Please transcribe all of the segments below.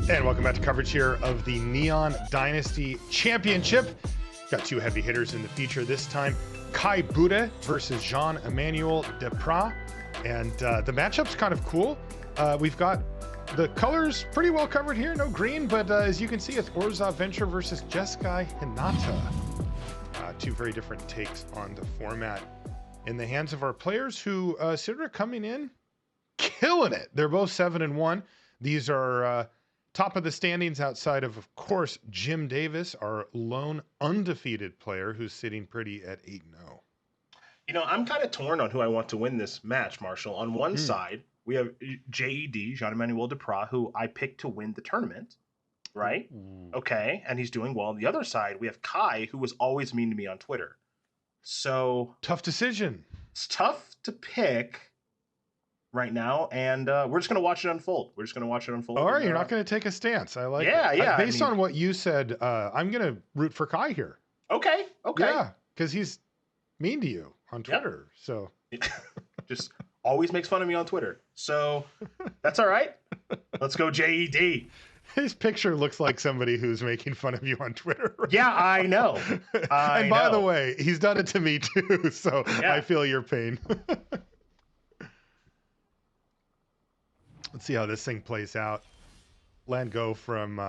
And welcome back to coverage here of the Neon Dynasty Championship. Got two heavy hitters in the feature this time. Kai Budde versus Jean-Emmanuel Depraz. And the matchup's kind of cool. We've got the colors pretty well covered here. No green, but as you can see, it's Orzhov Venture versus Jeskai Hinata. Two very different takes on the format in the hands of our players who Sidra coming in, killing it. They're both 7-1. These are top of the standings outside of course, Jim Davis, our lone undefeated player who's sitting pretty at 8-0. You know, I'm kind of torn on who I want to win this match, Marshall. On one side, we have JED, Jean-Emmanuel Depraz, who I picked to win the tournament, right? Okay, and he's doing well. On the other side, we have Kai, who was always mean to me on Twitter. So tough decision. It's tough to pick right now, and we're just going to watch it unfold. All right, you're not going to take a stance. I like it. Yeah. Based on what you said, I'm going to root for Kai here. Okay. Yeah, because he's mean to you on Twitter. Yep. So just always makes fun of me on Twitter. So that's all right. Let's go JED. His picture looks like somebody who's making fun of you on Twitter. Yeah, I know. And by the way, he's done it to me too. So yeah. I feel your pain. Let's see how this thing plays out. Land go from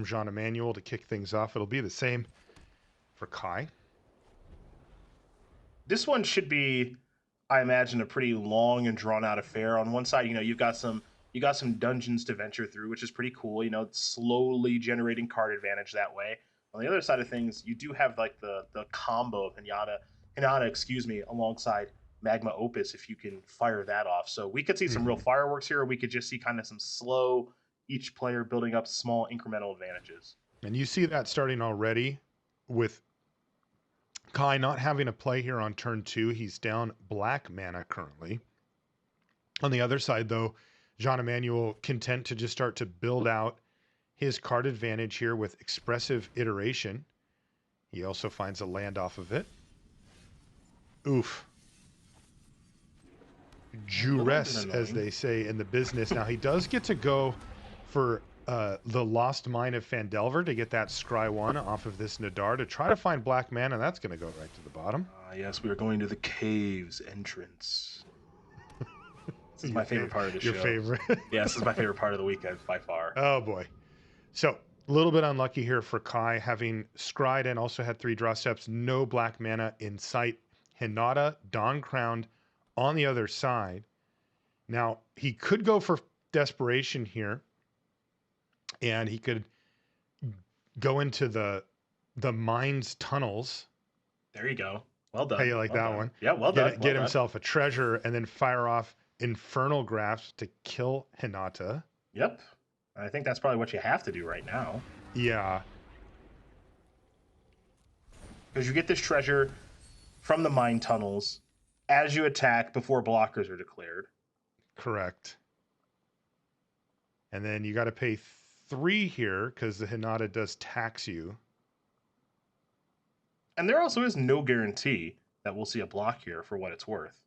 Jean-Emmanuel to kick things off. It'll be the same for Kai. This one should be, I imagine, a pretty long and drawn out affair. On one side, you know, you've got some dungeons to venture through, which is pretty cool. You know, slowly generating card advantage that way. On the other side of things, you do have like the combo of Hinata, alongside Magma Opus, if you can fire that off. So we could see some real fireworks here, or we could just see kind of some slow, each player building up small incremental advantages. And you see that starting already with Kai not having a play here on turn 2. He's down black mana currently. On the other side, though, Jean-Emmanuel content to just start to build out his card advantage here with expressive iteration. He also finds a land off of it. Oof. Duress, as they say in the business. Now, he does get to go for the Lost Mine of Phandelver to get that Scry 1 off of this Nadar to try to find black mana. That's going to go right to the bottom. Yes, we are going to the cave's entrance. This is my favorite part of the show. Your favorite? Yeah, this is my favorite part of the weekend by far. Oh, boy. So, a little bit unlucky here for Kai, having scryed and also had 3 draw steps. No black mana in sight. Hinata, Dawn Crowned on the other side. Now, he could go for Desperation here, and he could go into the mine's tunnels. There you go. Well done. How you like well that done. one? Yeah, well done. Get himself a treasure and then fire off Infernal Grasp to kill Hinata. Yep. I think that's probably what you have to do right now. Yeah. Because you get this treasure from the mine tunnels as you attack before blockers are declared. Correct. And then you got to pay 3 here because the Hinata does tax you. And there also is no guarantee that we'll see a block here for what it's worth.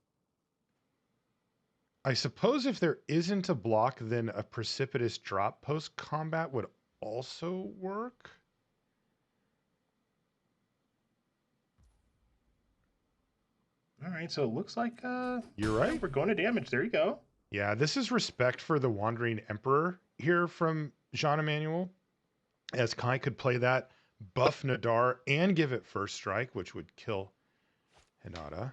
I suppose if there isn't a block, then a precipitous drop post-combat would also work. All right, so it looks like you're right. We're going to damage. There you go. Yeah, this is respect for the Wandering Emperor here from Jean-Emmanuel, as Kai could play that, buff Nadar, and give it first strike, which would kill Hinata.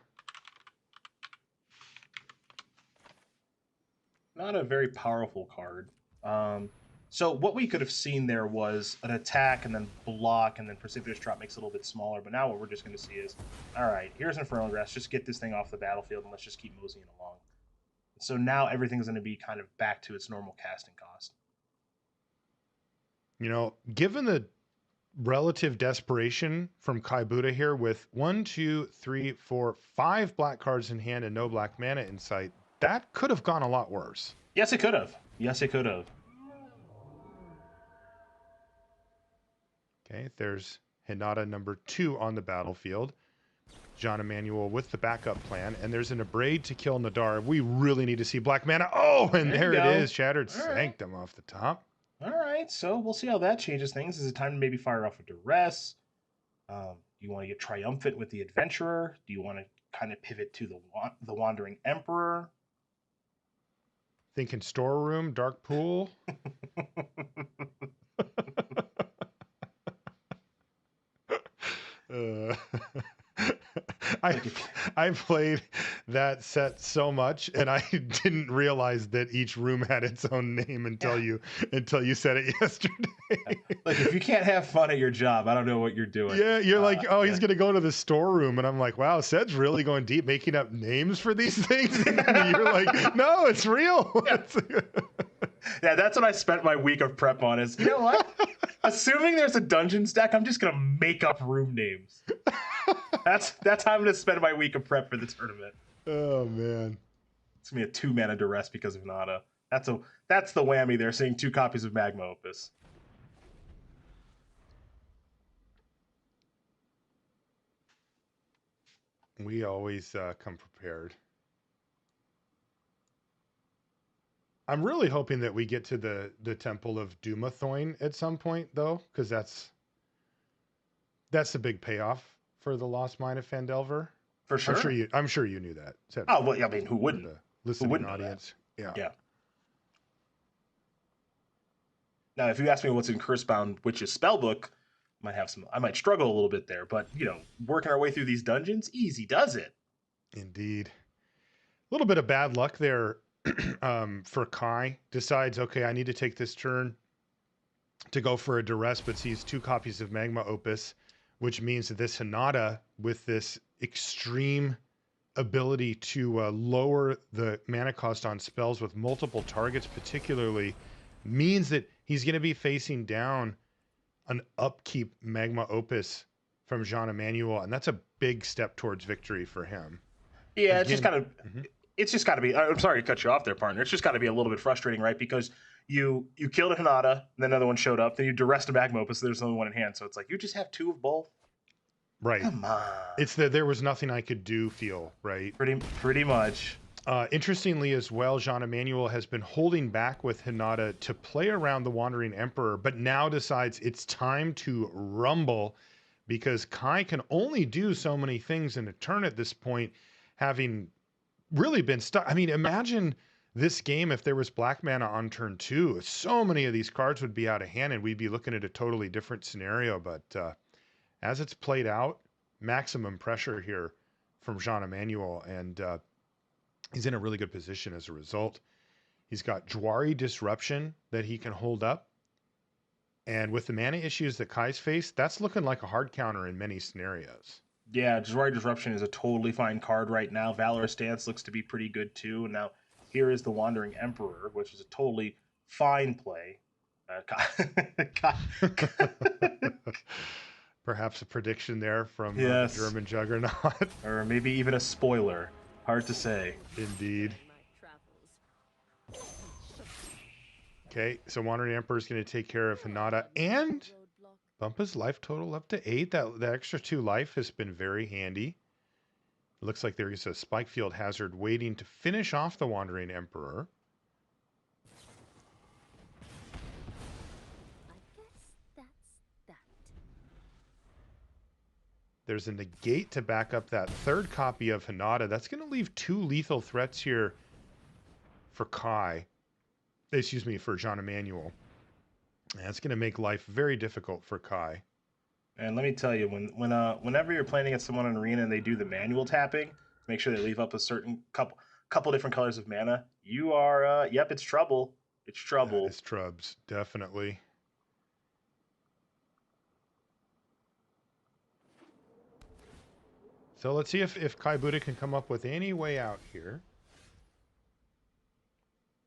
Not a very powerful card. So what we could have seen there was an attack and then block and then precipitous drop makes it a little bit smaller. But now what we're just going to see is, all right, here's Infernal Grasp. Just get this thing off the battlefield and let's just keep moseying along. So now everything's going to be kind of back to its normal casting cost. You know, given the relative desperation from Kai Budde here with 1, 2, 3, 4, 5 black cards in hand and no black mana in sight, that could have gone a lot worse. Yes, it could have. Yes, it could have. Okay, there's Hinata number 2 on the battlefield. Jean-Emmanuel with the backup plan, and there's an Abrade to kill Nadar. We really need to see black mana. Oh, and there it is. Shattered Sanctum off the top. All right. right, so we'll see how that changes things. Is it time to maybe fire off a duress? Do you want to get triumphant with the adventurer? Do you want to kind of pivot to the wandering emperor? Thinking storeroom, dark pool. uh, I played that set so much, and I didn't realize that each room had its own name until you said it yesterday. Like, if you can't have fun at your job, I don't know what you're doing. Yeah, you're like, oh, he's gonna go to the storeroom, and I'm like, wow, Sed's really going deep, making up names for these things. And you're like, no, it's real. Yeah. Yeah, that's what I spent my week of prep on. Is, you know what? Assuming there's a dungeon stack, I'm just gonna make up room names. That's how I'm gonna spend my week of prep for the tournament. Oh man, it's gonna be a 2-mana duress because of Hinata. That's the whammy there. Seeing 2 copies of Magma Opus. We always come prepared. I'm really hoping that we get to the Temple of Dumathoin at some point, though, because that's the big payoff for the Lost Mine of Phandelver. For sure. I'm sure you knew that. Oh well, I mean, who wouldn't? The listening audience. Yeah. Now, if you ask me what's in Cursebound Witch's spellbook, I might struggle a little bit there, but working our way through these dungeons, easy does it. Indeed. A little bit of bad luck there. For Kai, decides, okay, I need to take this turn to go for a duress, but sees 2 copies of Magma Opus, which means that this Hinata, with this extreme ability to lower the mana cost on spells with multiple targets particularly, means that he's going to be facing down an upkeep Magma Opus from Jean-Emmanuel, and that's a big step towards victory for him. Yeah, it's just kind of... It's just got to be. I'm sorry to cut you off there, partner. It's just got to be a little bit frustrating, right? Because you killed a Hinata, and then another one showed up. Then you duressed a Magma Opus. So there's only one in hand. So it's like you just have 2 of both. Right. Come on. It's the there was nothing I could do feel, right? Pretty much. Interestingly, as well, Jean-Emmanuel has been holding back with Hinata to play around the Wandering Emperor, but now decides it's time to rumble because Kai can only do so many things in a turn at this point, having really been stuck. I mean, imagine this game if there was black mana on turn 2. So many of these cards would be out of hand and we'd be looking at a totally different scenario. But as it's played out, maximum pressure here from Jean-Emmanuel, and he's in a really good position as a result. He's got Jwari Disruption that he can hold up. And with the mana issues that Kai's faced, that's looking like a hard counter in many scenarios. Yeah, Jwari Disruption is a totally fine card right now. Valorous Stance looks to be pretty good too. And now here is the Wandering Emperor, which is a totally fine play. Perhaps a prediction there from the German Juggernaut. Or maybe even a spoiler. Hard to say. Indeed. Okay, so Wandering Emperor is going to take care of Hinata and bump his life total up to 8. That extra 2 life has been very handy. It looks like there is a Spike Field Hazard waiting to finish off the Wandering Emperor. I guess that's that. There's a negate to back up that 3rd copy of Hinata. That's going to leave 2 lethal threats here for Kai. Excuse me, for Jean-Emmanuel. That's going to make life very difficult for Kai. And let me tell you, whenever you're playing against someone in arena and they do the manual tapping, make sure they leave up a certain couple different colors of mana. You are, yep, it's trouble. It's trouble. It's trubs, definitely. So let's see if Kai Budde can come up with any way out here.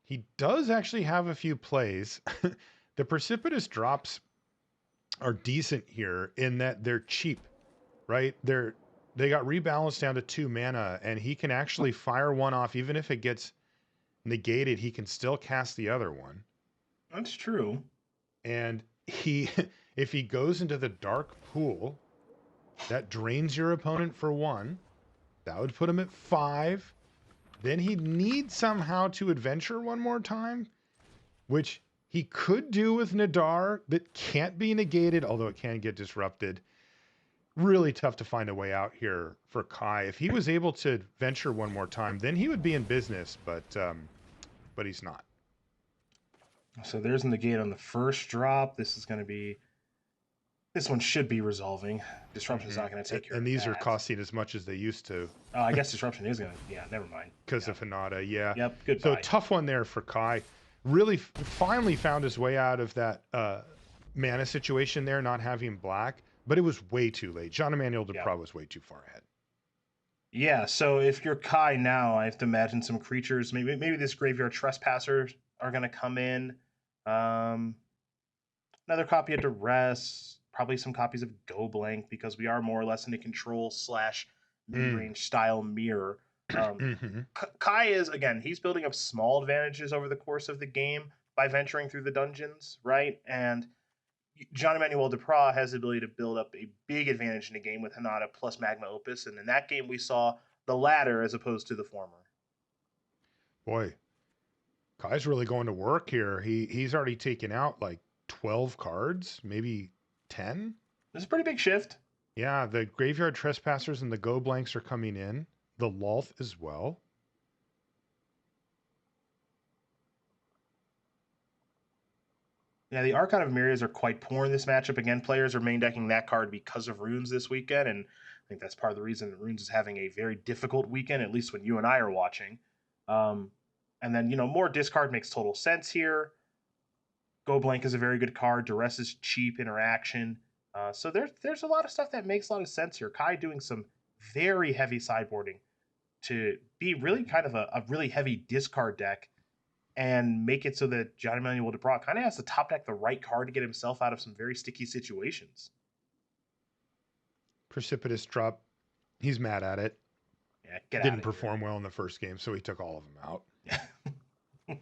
He does actually have a few plays. The precipitous drops are decent here in that they're cheap, right? They got rebalanced down to 2 mana, and he can actually fire one off. Even if it gets negated, he can still cast the other one. That's true. And if he goes into the dark pool, that drains your opponent for 1. That would put him at 5. Then he'd need somehow to adventure one more time, which he could do with Nadar that can't be negated, although it can get disrupted. Really tough to find a way out here for Kai. If he was able to venture one more time, then he would be in business, but he's not. So there's a negate on the first drop. This one should be resolving. Disruption is not going to take care of And these that. are costing as much as they used to. Oh, I guess disruption is going to. Yeah, never mind. Because of Hinata, yeah. Yep, goodbye. So tough one there for Kai. Really finally found his way out of that mana situation there, not having black, but it was way too late. Jean-Emmanuel Depraz was way too far ahead. Yeah, so if you're Kai now, I have to imagine some creatures. Maybe this graveyard trespassers are going to come in. Another copy of Duress, probably some copies of Go Blank, because we are more or less in a control / mid-range style mirror. Kai is, again, he's building up small advantages over the course of the game by venturing through the dungeons, right? And Jean-Emmanuel Depraz has the ability to build up a big advantage in the game with Hinata plus Magma Opus, and in that game we saw the latter as opposed to the former. Boy, Kai's really going to work here. He's already taken out like 12 cards, maybe 10. This is a pretty big shift. Yeah, the Graveyard Trespassers and the Go Blanks are coming in. The Lolth as well. Yeah, the Archon of Myriads are quite poor in this matchup. Again, players are main decking that card because of Runes this weekend, and I think that's part of the reason that Runes is having a very difficult weekend, at least when you and I are watching. And then, more discard makes total sense here. Go Blank is a very good card. Duress is cheap interaction. So there's a lot of stuff that makes a lot of sense here. Kai doing some very heavy sideboarding to be really kind of a really heavy discard deck and make it so that Jean-Emmanuel Depraz kind of has to top deck the right card to get himself out of some very sticky situations. Precipitous drop. He's mad at it. Yeah, Didn't perform well in the first game, so he took all of them out.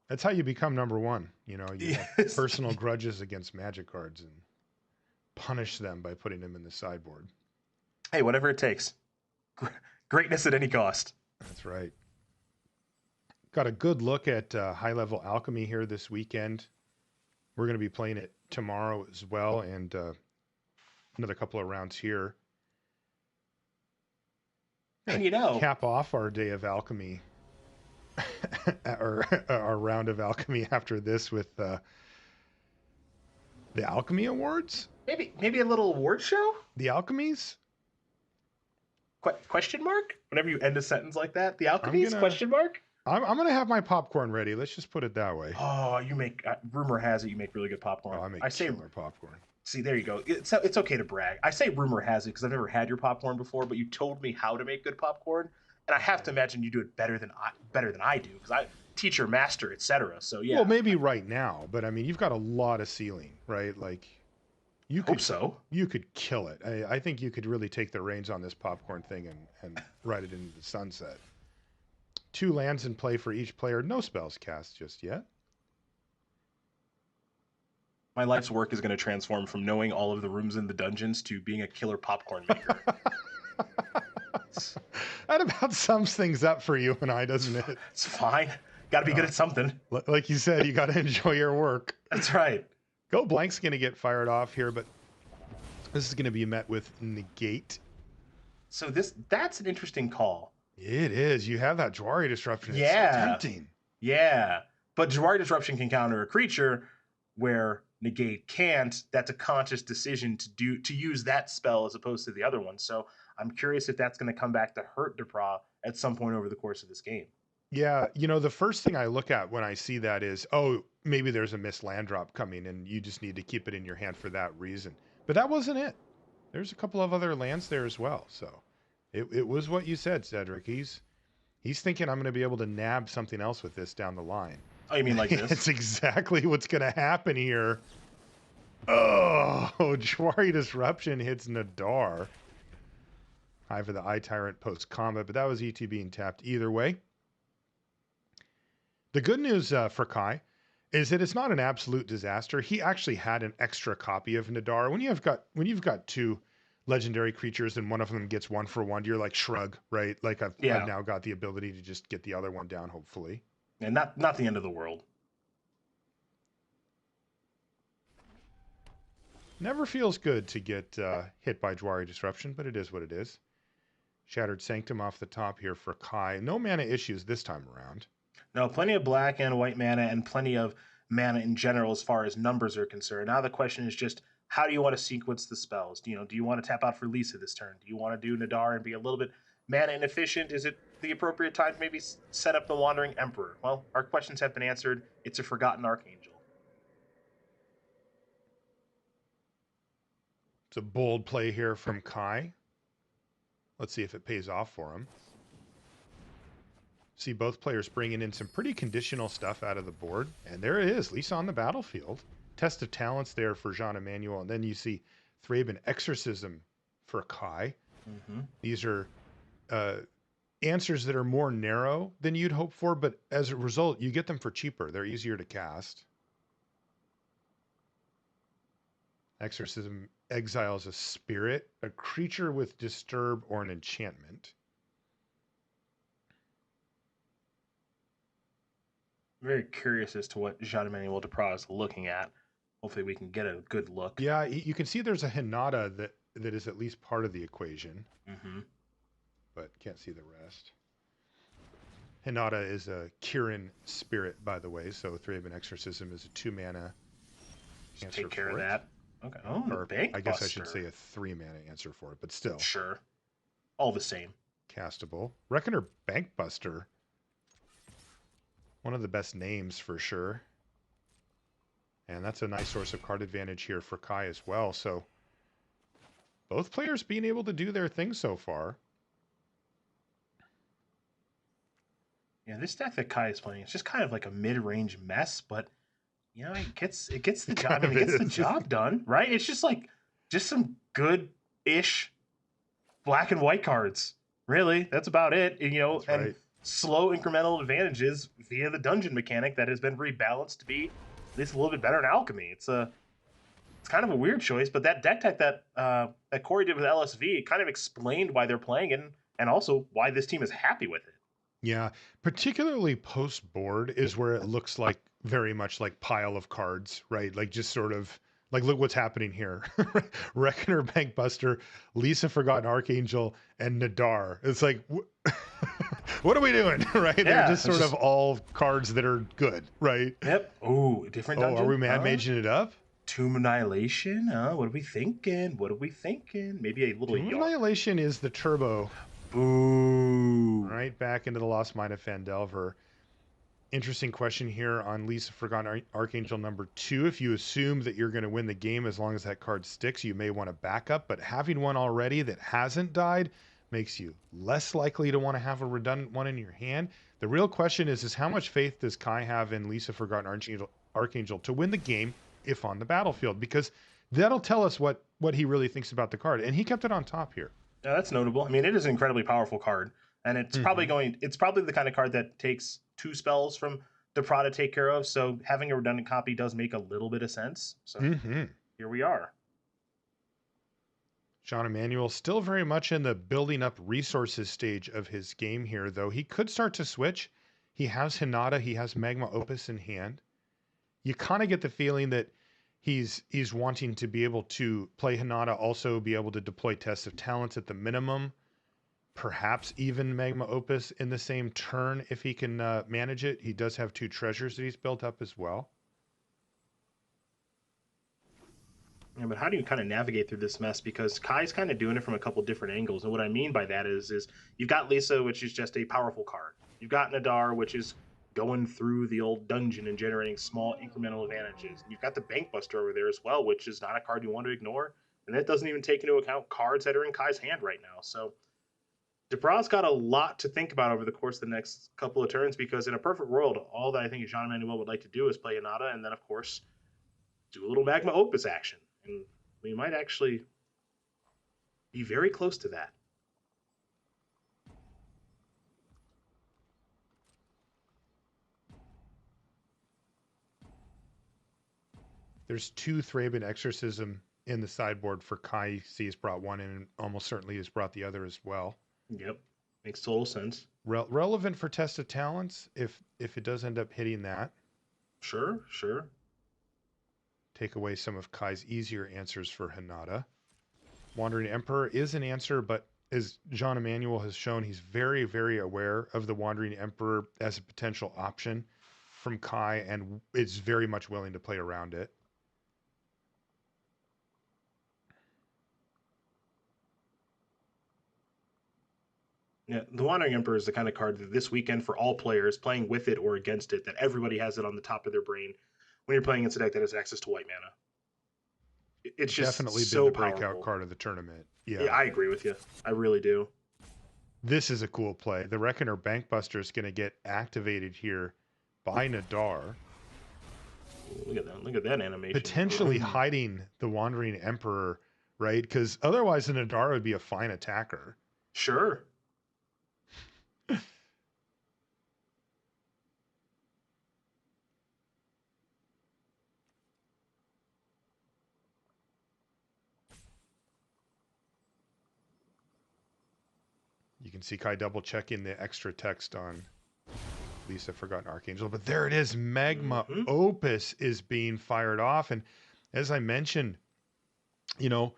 That's how you become number one. You have personal grudges against Magic cards and punish them by putting them in the sideboard. Hey, whatever it takes. Greatness at any cost. That's right. Got a good look at high-level alchemy here this weekend. We're going to be playing it tomorrow as well, and another couple of rounds here. And cap off our day of alchemy, or our round of alchemy after this with the Alchemy Awards. Maybe a little award show. The Alchemies? Question mark? Whenever you end a sentence like that, the Alchemies? Question mark? I'm gonna have my popcorn ready. Let's just put it that way. Oh, you make rumor has it you make really good popcorn. Oh, I say killer popcorn. See, there you go. It's okay to brag. I say rumor has it because I've never had your popcorn before, but you told me how to make good popcorn, and I have to imagine you do it better than I do because I teacher, master, etc. So yeah. Well, maybe right now, but I mean, you've got a lot of ceiling, right? Like, you could you could kill it. I think you could really take the reins on this popcorn thing and ride it into the sunset. 2 lands in play for each player. No spells cast just yet. My life's work is going to transform from knowing all of the rooms in the dungeons to being a killer popcorn maker. That about sums things up for you and I, doesn't it? It's fine. Got to be good at something. Like you said, you got to enjoy your work. That's right. Go Blank's going to get fired off here, but this is going to be met with negate. So that's an interesting call. It is. You have that Jwari Disruption. Yeah. It's so tempting. Yeah. But Jwari Disruption can counter a creature where negate can't. That's a conscious decision to use that spell as opposed to the other one. So I'm curious if that's going to come back to hurt Depraz at some point over the course of this game. Yeah, the first thing I look at when I see that is, oh, maybe there's a missed land drop coming and you just need to keep it in your hand for that reason. But that wasn't it. There's a couple of other lands there as well. So it was what you said, Cedric. He's thinking I'm going to be able to nab something else with this down the line. Oh, you mean like this? It's exactly what's going to happen here. Oh, Jwari Disruption hits Nadar. High for the Eye Tyrant post-combat, but that was ET being tapped either way. The good news for Kai is that it's not an absolute disaster. He actually had an extra copy of Nadar. When you've got 2 legendary creatures and one of them gets 1-for-1, you're like, shrug, right? Like I've now got the ability to just get the other one down, hopefully. And not the end of the world. Never feels good to get hit by Jwari Disruption, but it is what it is. Shattered Sanctum off the top here for Kai. No mana issues this time around. No, plenty of black and white mana and plenty of mana in general as far as numbers are concerned. Now the question is just, how do you want to sequence the spells? Do you want to tap out for Lisa this turn? Do you want to do Nadar and be a little bit mana inefficient? Is it the appropriate time to maybe set up the Wandering Emperor? Well, our questions have been answered. It's a Forgotten Archangel. It's a bold play here from Kai. Let's see if it pays off for him. See both players bringing in some pretty conditional stuff out of the board. And there it is, Lisa on the battlefield. Test of Talents there for Jean-Emmanuel. And then you see Thraben Exorcism for Kai. Mm-hmm. These are answers that are more narrow than you'd hope for, but as a result, you get them for cheaper. They're easier to cast. Exorcism exiles a spirit, a creature with disturb, or an enchantment. Very curious as to what Jean-Emmanuel Depraz is looking at. Hopefully we can get a good look. Yeah, you can see there's a Hinata that is at least part of the equation. Mm-hmm. But can't see the rest. Hinata is a Kirin spirit, by the way, so Thraben Exorcism is a 2-mana answer. Take care for of it. that. Okay. Oh, Or Bank I guess I Buster. should say a 3-mana answer for it, but still. Sure. All the same. Castable. Reckoner Bankbuster. One of the best names for sure. And that's a nice source of card advantage here for Kai as well. So both players being able to do their thing so far. Yeah, this deck that Kai is playing, it's just kind of like a mid-range mess, but you know, it gets the job. I mean, it gets the job done, right? It's just some good-ish black and white cards. Really, that's about it. And, That's and right. slow incremental advantages via the dungeon mechanic that has been rebalanced to be at least a little bit better in alchemy. It's kind of a weird choice, but that deck tech that Corey did with LSV kind of explained why they're playing it and also why this team is happy with it. Yeah, particularly post-board is where it looks like very much like pile of cards, right? Like just sort of like, look what's happening here. Reckoner Bankbuster, Lisa Forgotten Archangel, and Nadar. It's like, what are we doing, right? Yeah, They're just sort of all cards that are good, right? Yep. Ooh, different dungeon. Oh, are we maging it up? Tomb Annihilation. What are we thinking? Maybe a little Tomb yarn. Annihilation is the turbo. Ooh. Right back into the Lost Mine of Phandelver. Interesting question here on Lisa Forgotten Archangel number 2. If you assume that you're going to win the game as long as that card sticks, you may want to back up, but having one already that hasn't died makes you less likely to want to have a redundant one in your hand. The real question is how much faith does Kai have in Lisa Forgotten Archangel to win the game if on the battlefield? Because that'll tell us what he really thinks about the card. And he kept it on top here. Yeah, that's notable. I mean, it is an incredibly powerful card, and it's probably the kind of card that takes 2 spells from Depraz to take care of. So having a redundant copy does make a little bit of sense. So here we are. Jean-Emmanuel still very much in the building up resources stage of his game here, though. He could start to switch. He has Hinata, he has Magma Opus in hand. You kind of get the feeling that he's wanting to be able to play Hinata, also be able to deploy Tests of Talents at the minimum, perhaps even Magma Opus in the same turn if he can manage it. He does have 2 treasures that he's built up as well. Yeah, but how do you kind of navigate through this mess? Because Kai's kind of doing it from a couple different angles. And what I mean by that is you've got Lisa, which is just a powerful card. You've got Nadar, which is going through the old dungeon and generating small incremental advantages. And you've got the Bankbuster over there as well, which is not a card you want to ignore. And that doesn't even take into account cards that are in Kai's hand right now. So Depraz got a lot to think about over the course of the next couple of turns, because in a perfect world, all that I think Jean-Emmanuel would like to do is play Hinata and then, of course, do a little Magma Opus action. And we might actually be very close to that. There's 2 Thraben Exorcism in the sideboard for Kai. He's brought one in and almost certainly has brought the other as well. Yep. Makes total sense. Relevant for Test of Talents if it does end up hitting that. Sure. take away some of Kai's easier answers for Hinata. Wandering Emperor is an answer, but as Jean-Emmanuel has shown, he's very, very aware of the Wandering Emperor as a potential option from Kai and is very much willing to play around it. Yeah, the Wandering Emperor is the kind of card that this weekend for all players playing with it or against it, that everybody has it on the top of their brain when you're playing against a deck that has access to white mana. It's just Definitely so been the breakout powerful. card of the tournament. Yeah, I agree with you. I really do. This is a cool play. The Reckoner Bankbuster is going to get activated here by Nadar. Look at that! Look at that animation. Potentially hiding the Wandering Emperor, right? Because otherwise the Nadar would be a fine attacker. Sure. You can see Kai double checking the extra text on Lisa Forgotten Archangel, but there it is. Magma Opus is being fired off. And as I mentioned, you know,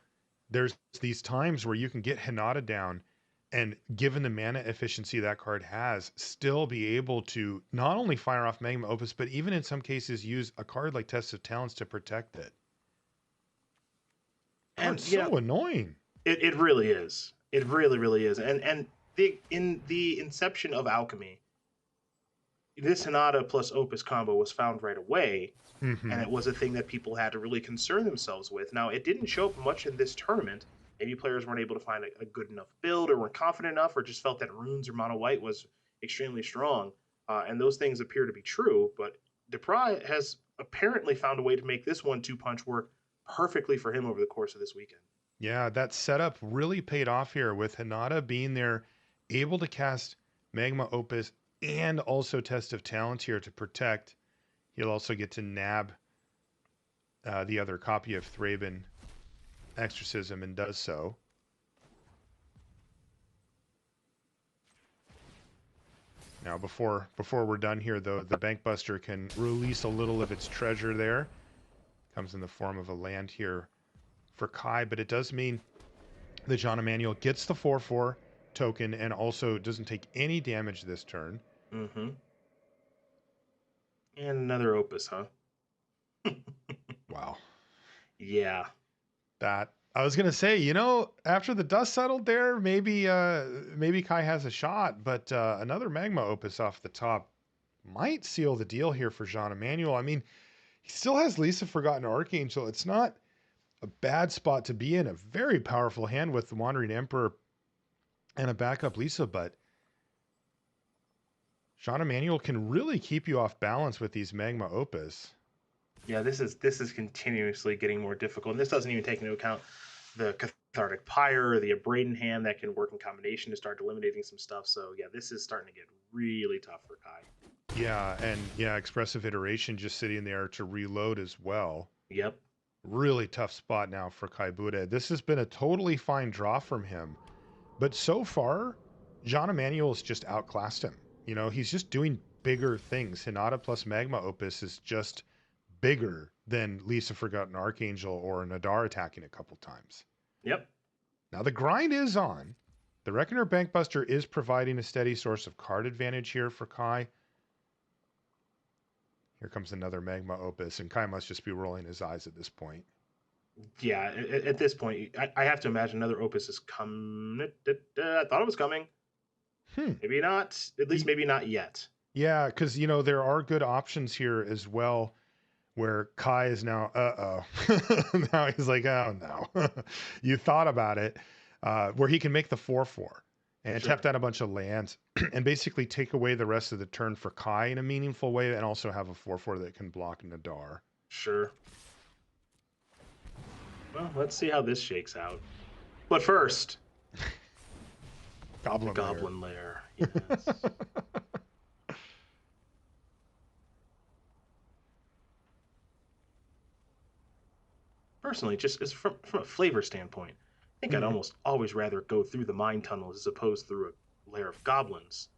there's these times where you can get Hinata down and given the mana efficiency that card has, still be able to not only fire off Magma Opus, but even in some cases use a card like Test of Talents to protect it. And It's so annoying. It really is. It really, really is. And in the inception of Alchemy, this Hinata plus Opus combo was found right away, and it was a thing that people had to really concern themselves with. Now, it didn't show up much in this tournament. Maybe players weren't able to find a good enough build, or weren't confident enough, or just felt that runes or mono white was extremely strong. And those things appear to be true, but Depraz has apparently found a way to make this 1-2 punch work perfectly for him over the course of this weekend. Yeah, that setup really paid off here with Hinata being there, able to cast Magma Opus and also Test of Talents here to protect. He'll also get to nab the other copy of Thraben Exorcism and does so. Now, before we're done here, though, the Bankbuster can release a little of its treasure there. Comes in the form of a land here for Kai, but it does mean that Jean-Emmanuel gets the 4/4 token and also doesn't take any damage this turn. And another Opus, huh? Wow. Yeah. That I was gonna say, you know, after the dust settled there, maybe Kai has a shot, but another Magma Opus off the top might seal the deal here for Jean-Emmanuel. I mean, he still has Lisa Forgotten Archangel. It's not a bad spot to be in. A very powerful hand with the Wandering Emperor and a backup Lisa, but Jean-Emmanuel can really keep you off balance with these Magma Opus. Yeah, this is continuously getting more difficult. And this doesn't even take into account the Cathartic Pyre, the Abraden hand that can work in combination to start eliminating some stuff. So yeah, this is starting to get really tough for Kai. Yeah, and yeah, Expressive Iteration just sitting there to reload as well. Yep. Really tough spot now for Kai Budde. This has been a totally fine draw from him. But so far, Jean-Emmanuel's just outclassed him. You know, he's just doing bigger things. Hinata plus Magma Opus is just bigger than Lisa Forgotten Archangel or Nadar attacking a couple times. Yep. Now the grind is on. The Reckoner Bankbuster is providing a steady source of card advantage here for Kai. Here comes another Magma Opus, and Kai must just be rolling his eyes at this point. Yeah, at this point, I have to imagine another Opus is coming. I thought it was coming. Maybe not. At least maybe not yet. Yeah, because, you know, there are good options here as well where Kai is now, now he's like, oh, no. You thought about it, where he can make the 4/4 and tap down a bunch of lands and basically take away the rest of the turn for Kai in a meaningful way and also have a 4/4 that can block Nadar. Sure. Well, let's see how this shakes out. But first, Goblin Lair. Yes. Personally, just as from a flavor standpoint, I think I'd almost always rather go through the mine tunnels as opposed through a lair of goblins.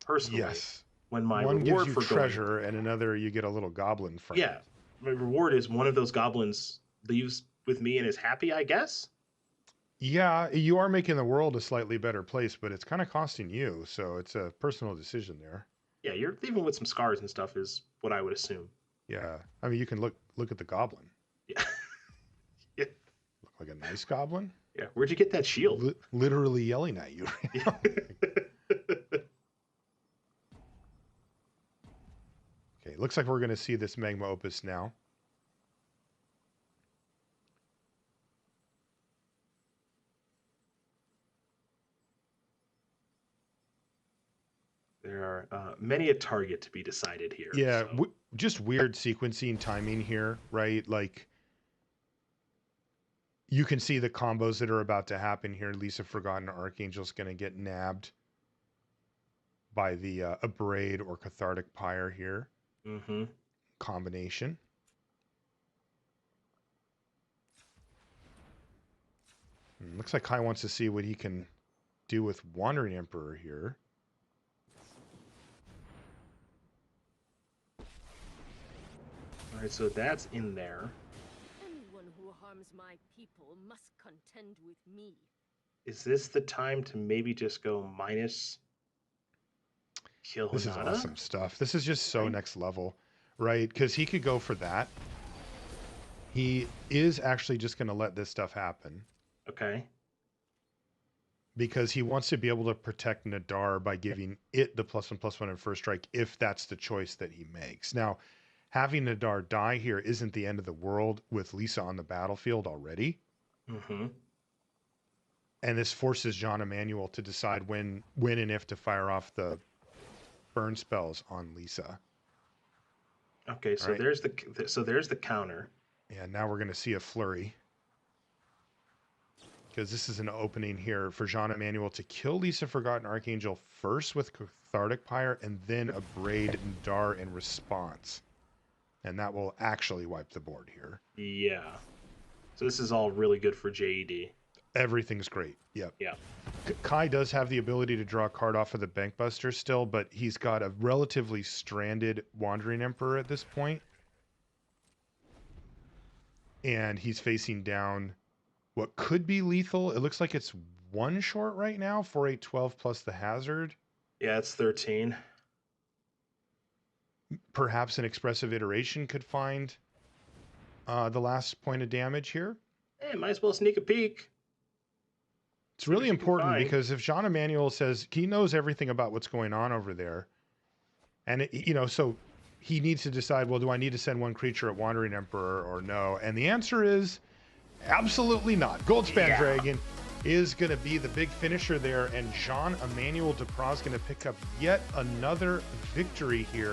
Personally, Yes. when my one reward gives you for treasure and another you get a little goblin from. Yeah, my reward is one of those goblins leaves with me and is happy, I guess. Yeah, you are making the world a slightly better place, but it's kind of costing you, so it's a personal decision there. Yeah, you're leaving with some scars and stuff is what I would assume. Yeah, I mean, you can look at the goblin. Yeah. Yeah. Look like a nice goblin. Yeah. Where'd you get that shield? Literally yelling at you. Yeah. Okay, looks like we're going to see this Magma Opus now. There are many a target to be decided here. Yeah, so. just weird sequencing timing here, right? Like, you can see the combos that are about to happen here. Lisa Forgotten Archangel's going to get nabbed by the Abrade or Cathartic Pyre here. Mm-hmm. Combination. Looks like Kai wants to see what he can do with Wandering Emperor here. All right, so that's in there. Anyone who harms my people must contend with me. Is this the time to maybe just go minus kill Hinata? This is awesome stuff. This is just so Right. next level, right? Because he could go for that. He is actually just going to let this stuff happen Okay. because he wants to be able to protect Nadar by giving it the +1/+1 in first strike if that's the choice that he makes. Now, having Nadar die here isn't the end of the world with Lisa on the battlefield already. Mm-hmm. And this forces Jean-Emmanuel to decide when and if to fire off the burn spells on Lisa. Okay, so Right. there's the counter. And now we're going to see a flurry. Because this is an opening here for Jean-Emmanuel to kill Lisa Forgotten Archangel first with Cathartic Pyre and then Abrade Nadar in response. And that will actually wipe the board here. Yeah. So this is all really good for JED. Everything's great. Yep. Yeah. Kai does have the ability to draw a card off of the Bankbuster still, but he's got a relatively stranded Wandering Emperor at this point. And he's facing down what could be lethal. It looks like it's one short right now, 4/8/12 plus the hazard. Yeah, it's 13. Perhaps an expressive iteration could find the last point of damage here. Hey, might as well sneak a peek. It's really Which you can important find. because if Jean-Emmanuel says he knows everything about what's going on over there, and so he needs to decide, well, do I need to send one creature at Wandering Emperor or no? And the answer is absolutely not. Goldspan Yeah. Dragon is going to be the big finisher there, and Jean-Emmanuel Depraz is going to pick up yet another victory here.